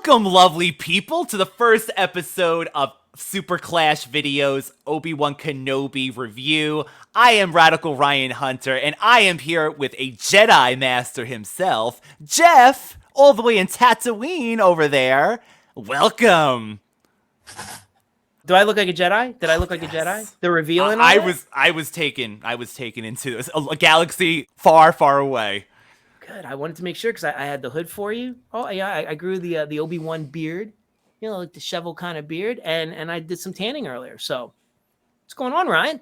Welcome, lovely people, to the first episode of SuperClash Video's Obi-Wan Kenobi review. I am Radical Ryan Hunter, and I am here with a Jedi Master himself, Geof, all the way in Tatooine over there. Welcome. Do I look like a Jedi? Did I look like a Jedi? The reveal and all that? I was taken into a galaxy far, far away. Good. I wanted to make sure because I had the hood for you. Oh yeah, I grew the Obi-Wan beard, like the shovel kind of beard, and I did some tanning earlier. So what's going on, Ryan?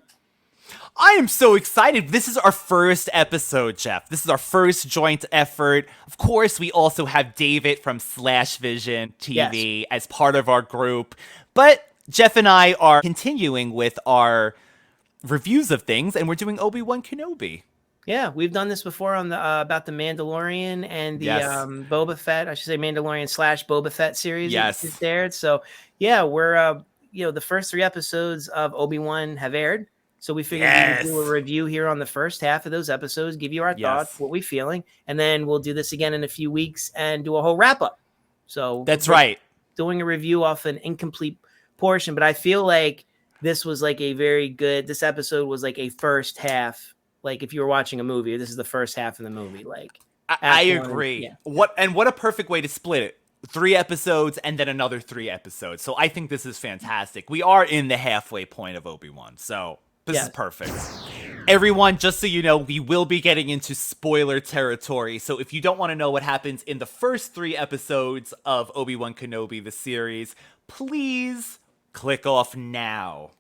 I am so excited. This is our first episode, Geof. This is our first joint effort. Of course, we also have David from Slash Vision TV as part of our group. But Geof and I are continuing with our reviews of things, and we're doing Obi-Wan Kenobi. Yeah, we've done this before on the about the Mandalorian and the Boba Fett. I should say Mandalorian / Boba Fett series. Yes, is aired. So yeah, we're the first 3 episodes of Obi-Wan have aired. So we figured we would do a review here on the first half of those episodes, give you our thoughts, what we're feeling, and then we'll do this again in a few weeks and do a whole wrap up. So that's right. Doing a review off an incomplete portion, but I feel like this was like this episode was like a first half. Like if you were watching a movie, this is the first half of the movie. Like I agree. Yeah. What a perfect way to split it. 3 episodes and then another 3 episodes. So I think this is fantastic. We are in the halfway point of Obi-Wan. So this is perfect. Everyone, just so you know, we will be getting into spoiler territory. So if you don't want to know what happens in the first 3 episodes of Obi-Wan Kenobi, the series, please click off now.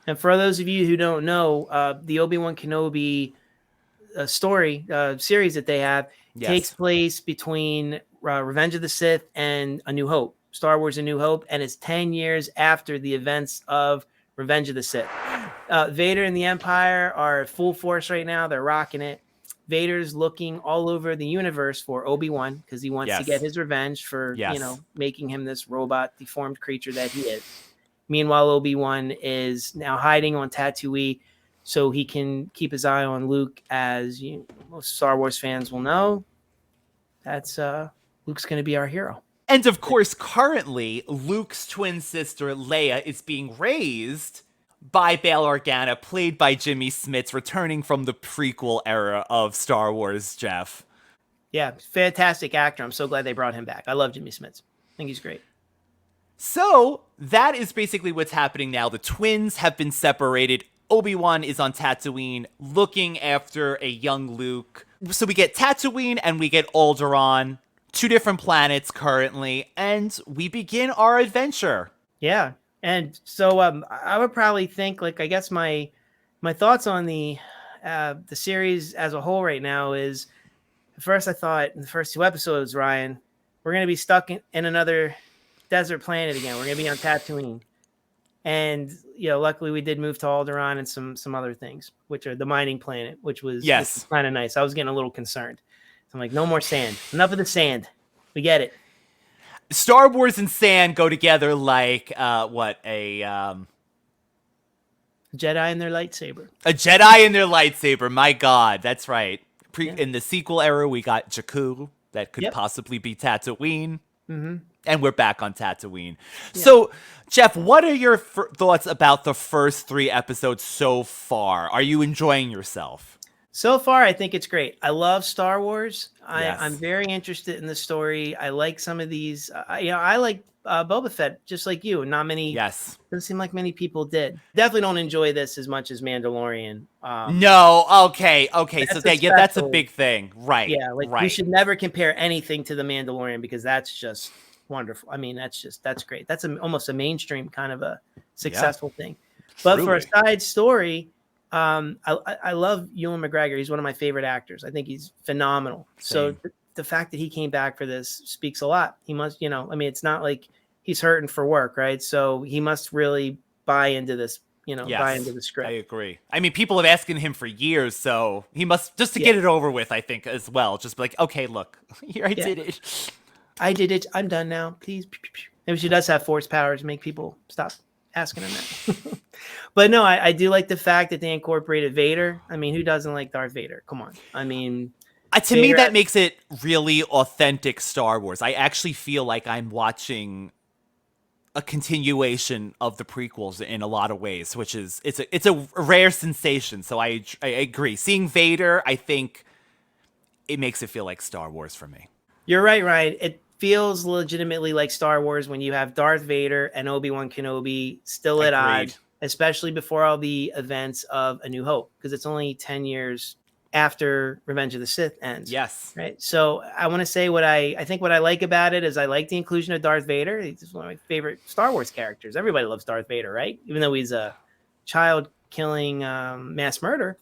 And for those of you who don't know, the Obi-Wan Kenobi story series that they have takes place between Revenge of the Sith and A New Hope, Star Wars A New Hope, and it's 10 years after the events of Revenge of the Sith. Vader and the Empire are at full force right now. They're rocking it. Vader's looking all over the universe for Obi-Wan because he wants to get his revenge for making him this robot, deformed creature that he is. Meanwhile, Obi-Wan is now hiding on Tatooine so he can keep his eye on Luke. As most Star Wars fans will know, that's Luke's going to be our hero. And of course, currently, Luke's twin sister, Leia, is being raised by Bail Organa, played by Jimmy Smits, returning from the prequel era of Star Wars, Geof. Yeah, fantastic actor. I'm so glad they brought him back. I love Jimmy Smits. I think he's great. So, that is basically what's happening now. The twins have been separated. Obi-Wan is on Tatooine looking after a young Luke. So we get Tatooine and we get Alderaan, 2 different planets currently, and we begin our adventure. Yeah, and so I would probably think, like, I guess my thoughts on the series as a whole right now is, at first I thought in the first 2 episodes, Ryan, we're going to be stuck in another desert planet again. We're gonna be on Tatooine, and luckily we did move to Alderaan and some other things, which are the mining planet, which was kind of nice. I was getting a little concerned. So I'm like, no more sand. Enough of the sand. We get it. Star Wars and sand go together like a Jedi and their lightsaber. A Jedi and their lightsaber. My God, that's right. In the sequel era, we got Jakku. That could possibly be Tatooine. Mm-hmm. And we're back on Tatooine. Yeah. So, Geof, what are your thoughts about the first 3 episodes so far? Are you enjoying yourself? So far, I think it's great. I love Star Wars. I'm very interested in the story. I like some of these. I like Boba Fett, just like you. Not many. Yes. Doesn't seem like many people did. Definitely don't enjoy this as much as Mandalorian. No. Okay. That's a big thing. Right. Yeah. We should never compare anything to the Mandalorian because that's just wonderful. I mean, that's great. That's almost a mainstream kind of a successful thing. But for a side story, I love Ewan McGregor. He's one of my favorite actors. I think he's phenomenal. Same. So the fact that he came back for this speaks a lot. He must, it's not like he's hurting for work, right? So he must really buy into this, buy into the script. I agree. I mean, people have asked him for years, so he must, just to get it over with, I think, as well. Just be like, okay, look, here I did it. I did it. I'm done now. Please. Maybe she does have force powers to make people stop asking him that. But no, I do like the fact that they incorporated Vader. I mean, who doesn't like Darth Vader? Come on. I mean, To me, that makes it really authentic Star Wars. I actually feel like I'm watching a continuation of the prequels in a lot of ways, which is it's a rare sensation. So I agree. Seeing Vader, I think it makes it feel like Star Wars for me. You're right, Ryan. It feels legitimately like Star Wars when you have Darth Vader and Obi-Wan Kenobi still at odds, especially before all the events of A New Hope, because it's only 10 years after Revenge of the Sith ends. Yes. Right. So I want to say what I think what I like about it is I like the inclusion of Darth Vader. He's one of my favorite Star Wars characters. Everybody loves Darth Vader, right? Even though he's a child killing mass murder.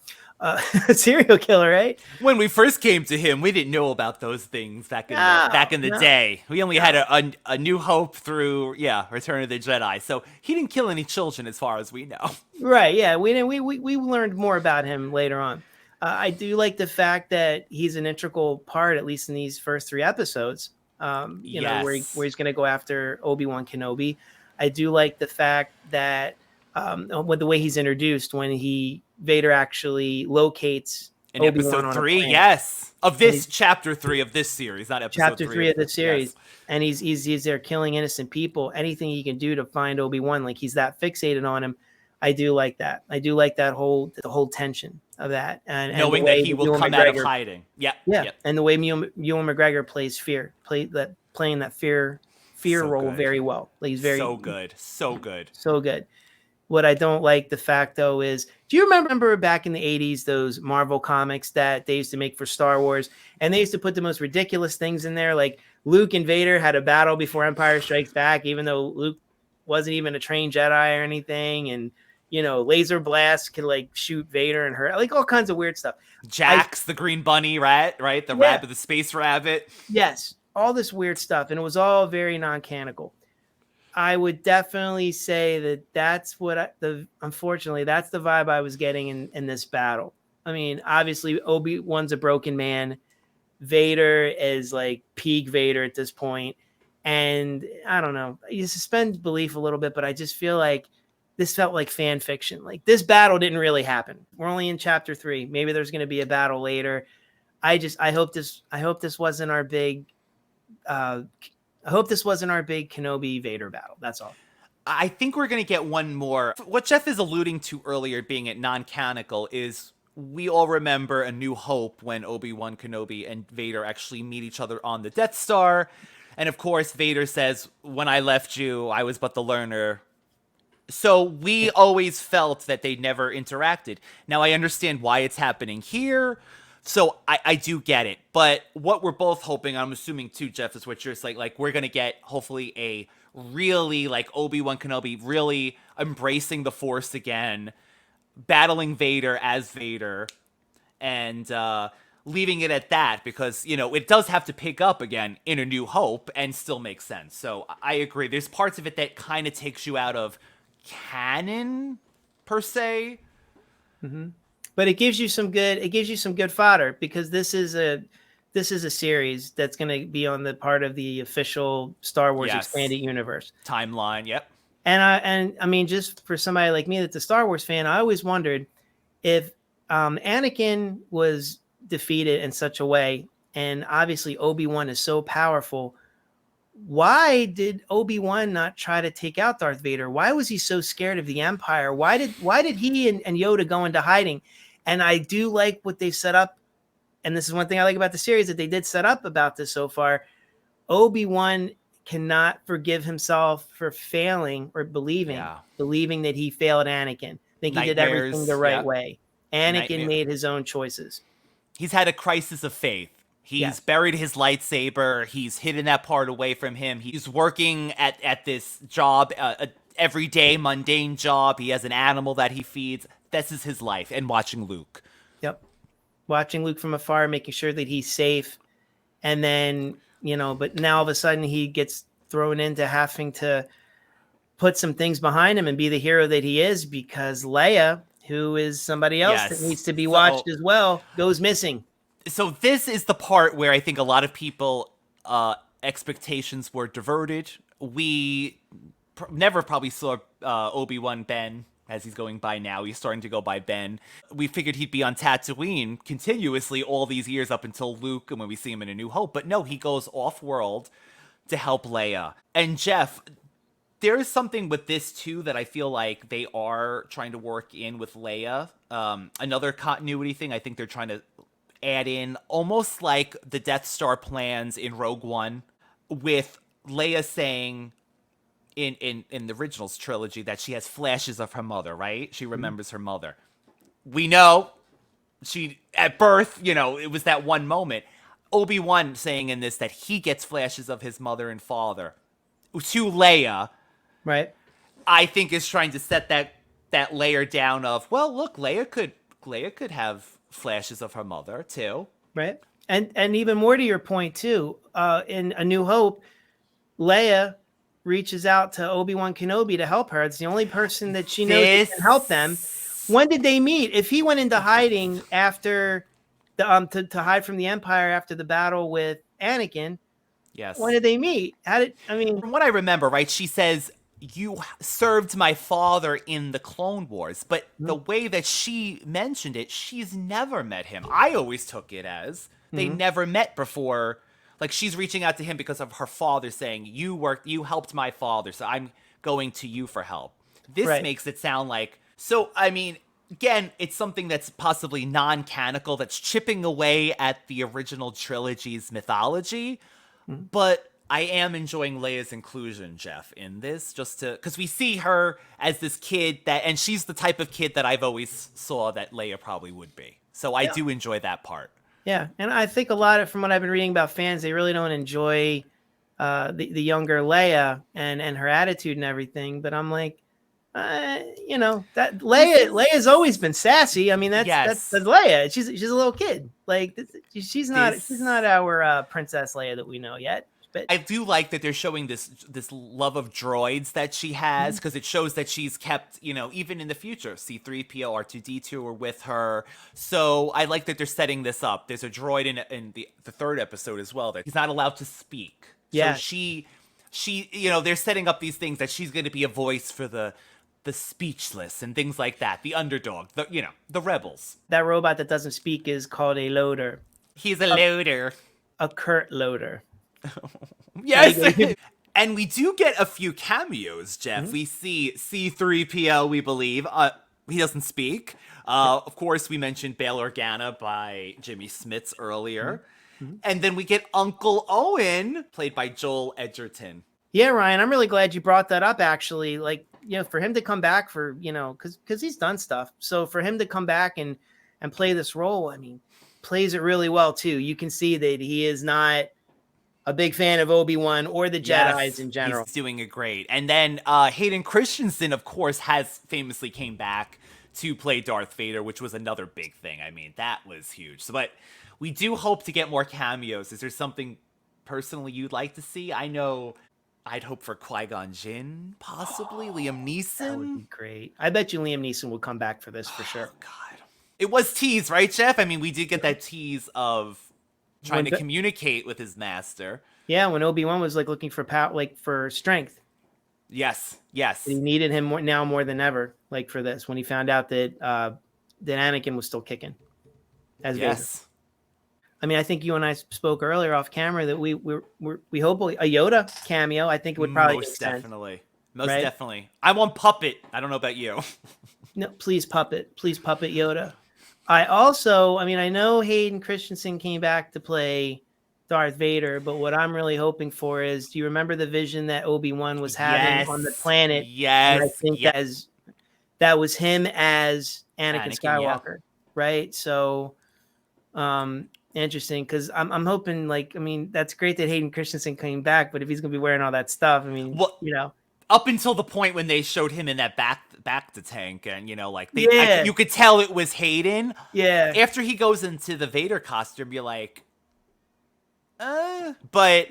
Serial killer, right? When we first came to him, we didn't know about those things back in the day. We only had a New Hope through Return of the Jedi. So he didn't kill any children, as far as we know. Right? Yeah, we didn't. We learned more about him later on. I do like the fact that he's an integral part, at least in these first 3 episodes. You know, where he's going to go after Obi-Wan Kenobi. I do like the fact that with the way he's introduced when Vader actually locates in Obi-Wan episode 3, of this chapter 3 of this series, not episode chapter 3 of the series, and he's there killing innocent people. Anything he can do to find Obi-Wan, like he's that fixated on him. I do like that. I do like the whole tension of that, and knowing that he will come out of hiding. Yeah. And the way Ewan McGregor plays playing that fear role very well. Like he's very so good. What I don't like the fact though is, do you remember back in the 80s those Marvel comics that they used to make for Star Wars, and they used to put the most ridiculous things in there, like Luke and Vader had a battle before Empire Strikes Back, even though Luke wasn't even a trained Jedi or anything, and laser blasts could like shoot Vader and her, like all kinds of weird stuff. Jax, the green bunny rat, right? The rabbit, the space rabbit. Yes, all this weird stuff, and it was all very non-canonical. I would definitely say that's what unfortunately, that's the vibe I was getting in this battle. I mean, obviously Obi-Wan's a broken man. Vader is like peak Vader at this point. And I don't know, you suspend belief a little bit, but I just feel like this felt like fan fiction. Like this battle didn't really happen. We're only in chapter 3. Maybe there's going to be a battle later. I hope this wasn't our big, Kenobi Vader battle. That's all. I think we're going to get one more. What Geoff is alluding to earlier, being it non-canonical, is we all remember A New Hope when Obi-Wan Kenobi and Vader actually meet each other on the Death Star. And of course, Vader says, "When I left you, I was but the learner." So we always felt that they never interacted. Now I understand why it's happening here. So I do get it. But what we're both hoping, I'm assuming too, Geoff, is what you're saying. Like, we're going to get hopefully a really like Obi-Wan Kenobi really embracing the Force again, battling Vader as Vader, and leaving it at that, because, it does have to pick up again in A New Hope and still make sense. So I agree. There's parts of it that kind of takes you out of canon per se. Mm-hmm. But it gives you some good fodder, because this is a series that's going to be on the part of the official Star Wars expanded universe timeline. Yep. And I mean, just for somebody like me that's a Star Wars fan, I always wondered if Anakin was defeated in such a way, and obviously Obi-Wan is so powerful, why did Obi-Wan not try to take out Darth Vader? Why was he so scared of the Empire? Why did he and Yoda go into hiding? And I do like what they set up, and this is one thing I like about the series that they did set up about this so far. Obi-Wan cannot forgive himself for failing or believing that he failed Anakin. I think he did everything the right way. Anakin made his own choices. He's had a crisis of faith. He's buried his lightsaber. He's hidden that part away from him. He's working at this job, a everyday mundane job. He has an animal that he feeds. This is his life. And watching Luke. Yep. Watching Luke from afar, making sure that he's safe. And then, but now all of a sudden he gets thrown into having to put some things behind him and be the hero that he is, because Leia, who is somebody else that needs to be watched as well, goes missing. So this is the part where I think a lot of people expectations were diverted. We never probably saw Obi-Wan Ben as he's going by now. He's starting to go by Ben. We figured he'd be on Tatooine continuously all these years up until Luke and when we see him in A New Hope. But no, he goes off-world to help Leia. And Geof, there is something with this too that I feel like they are trying to work in with Leia. Another continuity thing I think they're trying to add in, almost like the Death Star plans in Rogue One, with Leia saying in the originals trilogy that she has flashes of her mother, right? She remembers her mother. We know she, at birth, you know, it was that one moment. Obi-Wan saying in this that he gets flashes of his mother and father to Leia, right? I think is trying to set that layer down of, well, look, Leia could have flashes of her mother too, right? And even more to your point too, in A New Hope, Leia reaches out to Obi-Wan Kenobi to help her. It's the only person that she knows that can help them. When did they meet? If he went into hiding after the to hide from the Empire after the battle with Anakin, yes. When did they meet? From what I remember, right? She says, "You served my father in the Clone Wars," but the way that she mentioned it, she's never met him. I always took it as they never met before. Like, she's reaching out to him because of her father saying, you helped my father, so I'm going to you for help. This makes it sound like, so, I mean, again, it's something that's possibly non-canonical, that's chipping away at the original trilogy's mythology, but I am enjoying Leia's inclusion, Geof, in this, just to, because we see her as this kid and she's the type of kid that I've always saw that Leia probably would be. So I do enjoy that part. Yeah, and I think a lot of, from what I've been reading about fans, they really don't enjoy the younger Leia and her attitude and everything. But I'm like, you know, that Leia's always been sassy. I mean, that's Leia. She's a little kid. Like, she's not our Princess Leia that we know yet. But I do like that they're showing this love of droids that she has, because it shows that she's kept, you know, even in the future, C-3PO, R2-D2 are with her. So I like that they're setting this up. There's a droid in the third episode as well that he's not allowed to speak. Yeah. So she, you know, they're setting up these things that she's going to be a voice for the speechless and things like that. The underdog, the rebels. That robot that doesn't speak is called a loader. He's a loader. A Kurt loader. Yes. And we do get a few cameos, Geof. We see C-3PO, we believe. He doesn't speak. Of course, we mentioned Bail Organa by Jimmy Smits earlier. And then we get Uncle Owen, played by Joel Edgerton. Yeah, Ryan, I'm really glad you brought that up, actually. Like, you know, for him to come back for, you know, because he's done stuff. So for him to come back and play this role, I mean, plays it really well, too. You can see that he is not a big fan of Obi-Wan or the Jedis in general. He's doing it great. And then Hayden Christensen, of course, has famously came back to play Darth Vader, which was another big thing. I mean, that was huge. So, but we do hope to get more cameos. Is there something personally you'd like to see? I know I'd hope for Qui-Gon Jinn, possibly. Liam Neeson. That would be great. I bet you Liam Neeson will come back for this for sure. Oh, God. It was teased, right, Geof? I mean, we did get that tease of trying to communicate with his master. Yeah, when Obi-Wan was like looking for for strength. Yes. He needed him more than ever, like for this, when he found out that that Anakin was still kicking as Vader. I mean, I think you and I spoke earlier off camera that we hope a Yoda cameo. I think it would probably most definitely. I want Puppet. I don't know about you. No, please Puppet Yoda. I know Hayden Christensen came back to play Darth Vader, but what I'm really hoping for is, do you remember the vision that Obi-Wan was having on the planet? Yes. And I think that was him as Anakin Skywalker, right? So, interesting, because I'm hoping, like, I mean, that's great that Hayden Christensen came back, but if he's gonna be wearing all that stuff, I mean, you know, up until the point when they showed him in that back to tank, and you know, like you could tell it was Hayden. Yeah. After he goes into the Vader costume, you're like, but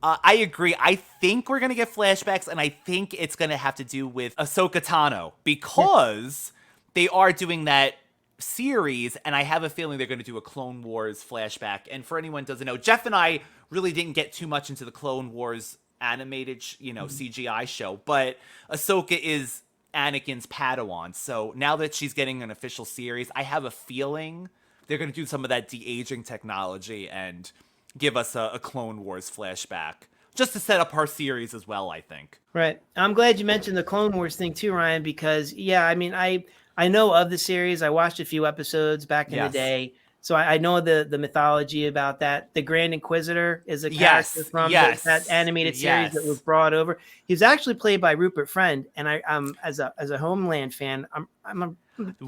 I agree. I think we're gonna get flashbacks, and I think it's gonna have to do with Ahsoka Tano, because they are doing that series, and I have a feeling they're going to do a Clone Wars flashback. And for anyone who doesn't know, Geof and I really didn't get too much into the Clone Wars animated, CGI show, but Ahsoka is Anakin's Padawan. So now that she's getting an official series, I have a feeling they're going to do some of that de-aging technology and give us a Clone Wars flashback. Just to set up her series as well, I think. Right. I'm glad you mentioned the Clone Wars thing too, Ryan, because I mean, I know of the series. I watched a few episodes back in the day. So I know the mythology about that. The Grand Inquisitor is a character from that animated series that was brought over. He was actually played by Rupert Friend, and as a Homeland fan, I'm a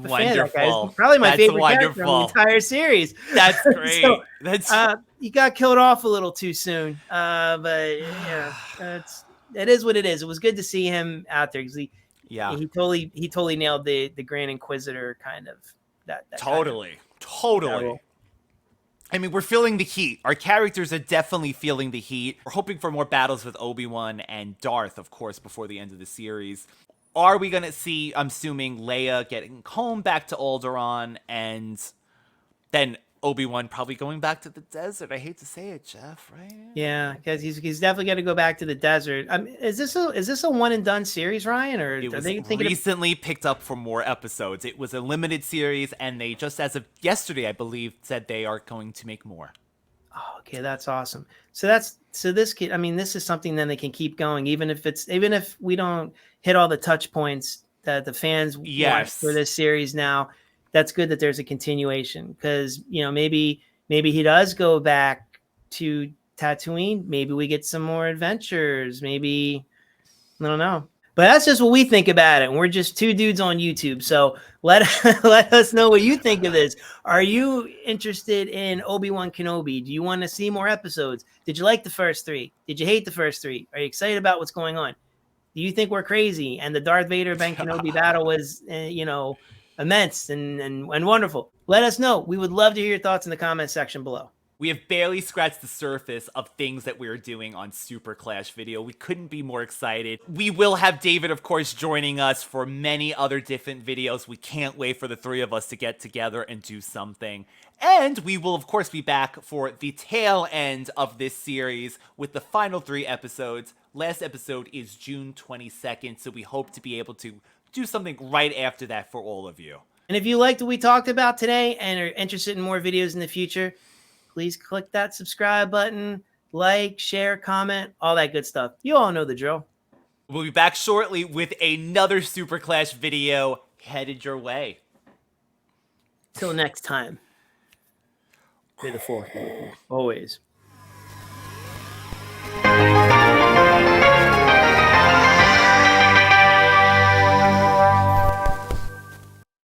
fan of that guy. He's probably my favorite character in the entire series. That's great. He got killed off a little too soon, but it is what it is. It was good to see him out there because he totally nailed the Grand Inquisitor kind of that totally. I mean, we're feeling the heat. Our characters are definitely feeling the heat. We're hoping for more battles with Obi-Wan and Darth, of course, before the end of the series. Are we going to see, I'm assuming, Leia getting home back to Alderaan, and then Obi-Wan probably going back to the desert? I hate to say it, Geof, right? Yeah, because he's definitely got to go back to the desert. Is this a one and done series, Ryan, or it was recently picked up for more episodes? It was a limited series, and they just as of yesterday, I believe, said they are going to make more. Oh, okay, that's awesome. So this kid. I mean, this is something then they can keep going, even if we don't hit all the touch points that the fans want for this series now. That's good that there's a continuation because, maybe he does go back to Tatooine. Maybe we get some more adventures. Maybe, I don't know. But that's just what we think about it. And we're just two dudes on YouTube. So let us know what you think of this. Are you interested in Obi-Wan Kenobi? Do you want to see more episodes? Did you like the first 3? Did you hate the first 3? Are you excited about what's going on? Do you think we're crazy? And the Darth Vader Ben Kenobi battle was, immense and wonderful. Let us know. We would love to hear your thoughts in the comment section below. We have barely scratched the surface of things that we're doing on SuperClash Video. We couldn't be more excited. We will have David, of course, joining us for many other different videos. We can't wait for the 3 of us to get together and do something. And we will, of course, be back for the tail end of this series with the final 3 episodes. Last episode is June 22nd, so we hope to be able to do something right after that for all of you. And if you liked what we talked about today and are interested in more videos in the future, please click that subscribe button, like, share, comment, all that good stuff. You all know the drill. We'll be back shortly with another SuperClash video headed your way. Till next time. May the 4th always.